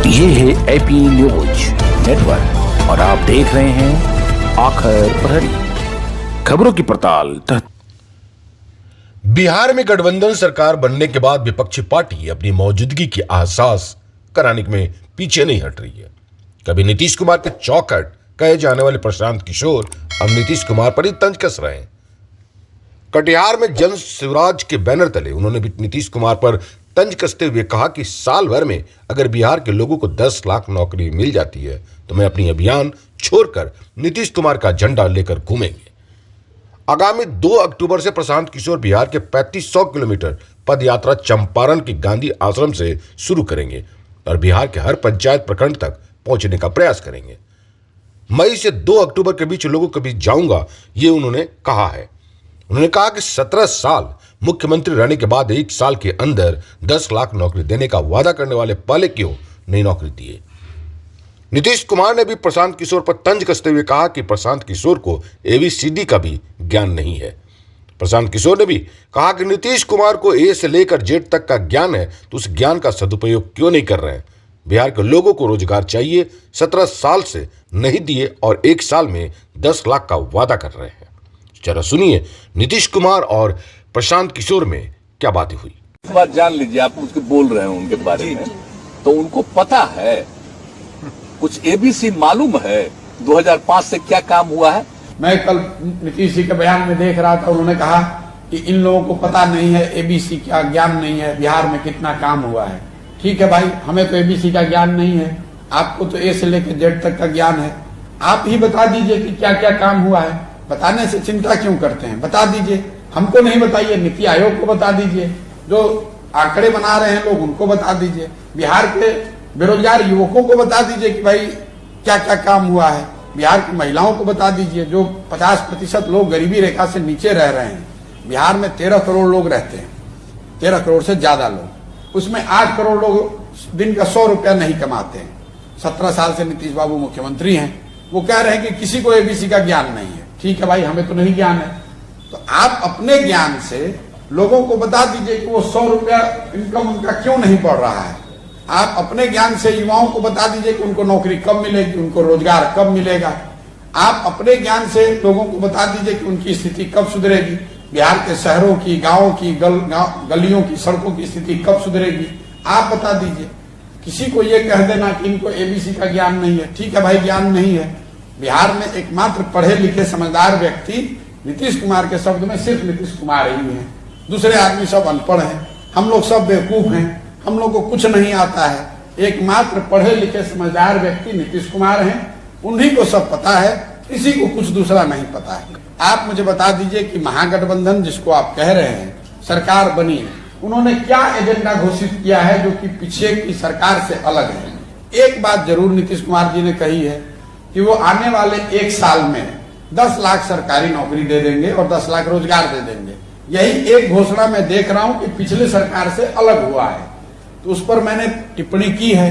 ये है AP news network और आप देख रहे हैं आखिर प्रहरी खबरों की पड़ताल। बिहार में गठबंधन सरकार बनने के बाद विपक्षी पार्टी अपनी मौजूदगी की एहसास कराने में पीछे नहीं हट रही है। कभी नीतीश कुमार के चौखट कहे जाने वाले प्रशांत किशोर अब नीतीश कुमार पर ही तंज कस रहे हैं। कटिहार में जन स्वराज के बैनर तले उन्होंने भी नीतीश कुमार पर तंज कसते हुए कहा कि साल भर में अगर बिहार के लोगों को 10 लाख नौकरी मिल जाती है तो मैं अपनी अभियान छोड़कर नीतीश कुमार का झंडा लेकर घूमेंगे। आगामी 2 अक्टूबर से प्रशांत किशोर बिहार के 3500 किलोमीटर पद यात्रा चंपारण के गांधी आश्रम से शुरू करेंगे और बिहार के हर पंचायत प्रखंड तक पहुंचने का प्रयास करेंगे। मई से 2 अक्टूबर के बीच लोगों के बीच जाऊंगा, ये उन्होंने कहा है। उन्होंने कहा कि 17 साल मुख्यमंत्री रहने के बाद 1 साल के अंदर 10 लाख नौकरी देने का वादा करने वाले पहले क्यों नहीं नौकरी दिए। नीतीश कुमार ने भी प्रशांत किशोर पर तंज कसते हुए कहा कि प्रशांत किशोर को ABCD का भी ज्ञान नहीं है। प्रशांत किशोर ने भी कहा कि नीतीश कुमार को A से लेकर Z तक का ज्ञान है तो उस ज्ञान का सदुपयोग क्यों नहीं कर रहे हैं। बिहार के लोगों को रोजगार चाहिए, 17 साल से नहीं दिए और 1 साल में 10 लाख का वादा कर रहे हैं। जरा सुनिए नीतीश कुमार और प्रशांत किशोर में क्या बातें हुई। इस बात जान लीजिए, आप मुझको बोल रहे हैं उनके बारे में, तो उनको पता है, कुछ ABC मालूम है 2005 से क्या काम हुआ है। मैं कल नीतीश जी के बयान में देख रहा था, उन्होंने कहा कि इन लोगों को पता नहीं है ABC का ज्ञान नहीं है, बिहार में कितना काम हुआ है। ठीक है भाई, हमें तो ABC का ज्ञान नहीं है, आपको तो A से लेकर Z तक का ज्ञान है। आप ही बता दीजिए कि क्या क्या काम हुआ है। बताने से चिंता क्यों करते हैं, बता दीजिए। हमको नहीं बताइए, नीति आयोग को बता दीजिए, जो आंकड़े बना रहे हैं लोग उनको बता दीजिए, बिहार के बेरोजगार युवकों को बता दीजिए कि भाई क्या क्या काम हुआ है। बिहार की महिलाओं को बता दीजिए, जो 50% लोग गरीबी रेखा से नीचे रह रहे हैं। बिहार में 13 करोड़ लोग रहते हैं, 13 करोड़ से ज्यादा लोग, उसमें 8 करोड़ लोग दिन का 100 रुपया नहीं कमाते हैं। 17 साल से नीतीश बाबू मुख्यमंत्री हैं, वो कह रहे हैं कि किसी को ABC का ज्ञान नहीं है। ठीक है भाई, हमें तो नहीं ज्ञान है, तो आप अपने ज्ञान से लोगों को बता दीजिए कि वो 100 रुपया इनकम उनका क्यों नहीं बढ़ रहा है। आप अपने ज्ञान से युवाओं को बता दीजिए कि उनको नौकरी कब मिलेगी, उनको रोजगार कब मिलेगा। आप अपने ज्ञान से लोगों को बता दीजिए कि उनकी स्थिति कब सुधरेगी, बिहार के शहरों की, गाँव की, गलियों की, सड़कों की स्थिति कब सुधरेगी, आप बता दीजिए। किसी को ये कह देना कि इनको ABC का ज्ञान नहीं है, ठीक है भाई, ज्ञान नहीं है। बिहार में एकमात्र पढ़े लिखे समझदार व्यक्ति नीतीश कुमार के शब्द में सिर्फ नीतीश कुमार ही हैं। दूसरे आदमी सब अनपढ़ हैं, हम लोग सब बेवकूफ हैं, हम लोग को कुछ नहीं आता है। एकमात्र पढ़े लिखे समझदार व्यक्ति नीतीश कुमार हैं, उन्हीं को सब पता है, किसी को कुछ दूसरा नहीं पता है। आप मुझे बता दीजिए कि महागठबंधन जिसको आप कह रहे हैं सरकार बनी है, उन्होंने क्या एजेंडा घोषित किया है जो कि पीछे की सरकार से अलग है। एक बात जरूर नीतीश कुमार जी ने कही है कि वो आने वाले 1 साल में 10 लाख सरकारी नौकरी दे देंगे और 10 लाख रोजगार दे देंगे। यही एक घोषणा मैं देख रहा हूं कि पिछले सरकार से अलग हुआ है, तो उस पर मैंने टिप्पणी की है।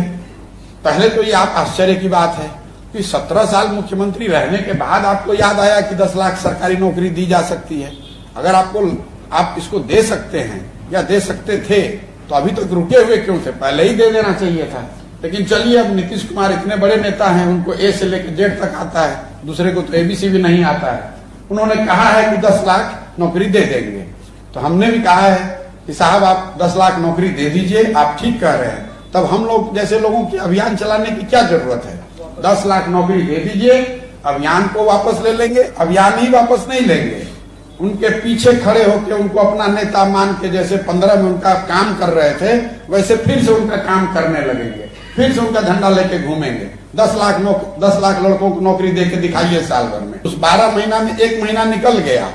पहले तो ये आप आश्चर्य की बात है कि 17 साल मुख्यमंत्री रहने के बाद आपको याद आया कि 10 लाख सरकारी नौकरी दी जा सकती है। अगर आप इसको दे सकते हैं या दे सकते थे तो अभी तक रुके हुए क्यों थे, पहले ही दे देना चाहिए था। लेकिन चलिए, अब नीतीश कुमार इतने बड़े नेता हैं, उनको A से लेकर Z तक आता है, दूसरे को तो ABC भी नहीं आता है। उन्होंने कहा है कि 10 लाख नौकरी दे देंगे, तो हमने भी कहा है कि साहब आप 10 लाख नौकरी दे दीजिए, आप ठीक कह रहे हैं। तब हम लोग जैसे लोगों की अभियान चलाने की क्या जरूरत है। 10 लाख नौकरी दे दीजिए, अभियान को वापस ले लेंगे, अभियान ही वापस नहीं लेंगे। उनके पीछे खड़े होकर उनको अपना नेता मान के, जैसे 15 में उनका काम कर रहे थे, वैसे फिर से उनका काम करने लगेंगे, फिर से उनका झंडा लेके घूमेंगे। 10 लाख लड़कों को नौकरी दे के दिखाइए साल भर में। उस 12 महीना में 1 महीना निकल गया,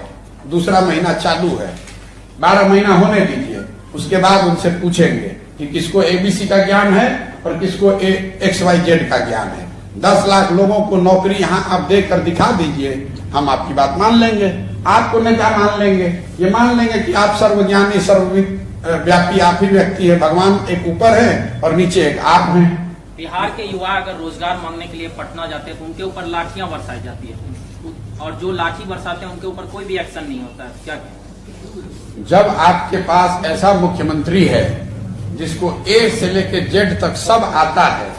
दूसरा महीना चालू है, 12 महीना होने दीजिए। उसके बाद उनसे पूछेंगे कि किसको ABC का ज्ञान है और किसको XYZ का ज्ञान है। 10 लाख लोगों को नौकरी यहाँ आप देकर दिखा दीजिए, हम आपकी बात मान लेंगे, आपको नेता मान लेंगे, ये मान लेंगे कि आप सर्वज्ञानी सर्वव्यापी आप ही व्यक्ति है, भगवान एक ऊपर है और नीचे एक आप हैं। बिहार के युवा अगर रोजगार मांगने के लिए पटना जाते हैं तो उनके ऊपर लाठियां बरसाई जाती है, और जो लाठी बरसाते हैं उनके ऊपर कोई भी एक्शन नहीं होता है। क्या जब आपके पास ऐसा मुख्यमंत्री है जिसको A से लेकर Z तक सब आता है,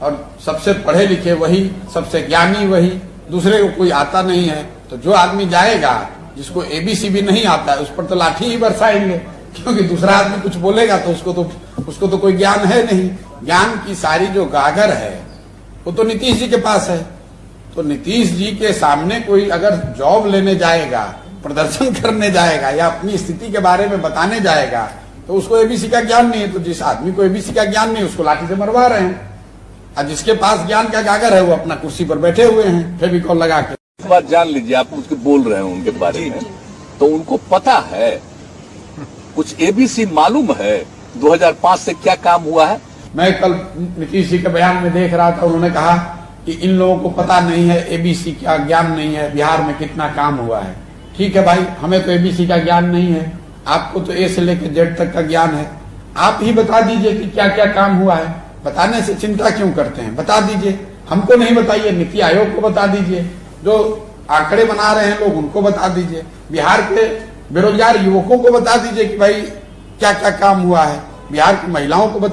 और सबसे पढ़े लिखे वही, सबसे ज्ञानी वही, दूसरे को कोई आता नहीं है। तो जो आदमी जाएगा जिसको एबीसी भी नहीं आता है उस पर तो लाठी ही बरसाएंगे, क्योंकि दूसरा आदमी कुछ बोलेगा तो उसको तो कोई ज्ञान है नहीं। ज्ञान की सारी जो गागर है वो तो नीतीश जी के पास है। तो नीतीश जी के सामने कोई अगर जॉब लेने जाएगा, प्रदर्शन करने जाएगा या अपनी स्थिति के बारे में बताने जाएगा तो उसको एबीसी का ज्ञान नहीं है। तो जिस आदमी को एबीसी का ज्ञान नहीं उसको लाठी से मरवा रहे हैं, और जिसके पास ज्ञान का गागर है वो अपना कुर्सी पर बैठे हुए हैं फेविकॉल लगा के। इस बात जान लीजिए, आप उसके बोल रहे हैं उनके बारे में, तो उनको पता है, कुछ एबीसी मालूम है 2005 से क्या काम हुआ है। मैं कल नीतीश जी के बयान में देख रहा था, उन्होंने कहा कि इन लोगों को पता नहीं है एबीसी का ज्ञान नहीं है, बिहार में कितना काम हुआ है। ठीक है भाई, हमें तो एबीसी का ज्ञान नहीं है, आपको तो ए से लेकर जेड तक का ज्ञान है। आप ही बता दीजिए कि क्या क्या काम हुआ है। बताने से चिंता क्यों करते हैं, बता दीजिए। हमको नहीं बताइए, नीति आयोग को बता दीजिए, जो आंकड़े बना रहे हैं लोग उनको बता दीजिए, बिहार के बेरोजगार युवकों को बता दीजिए कि भाई क्या क्या काम हुआ है, बिहार की महिलाओं को बता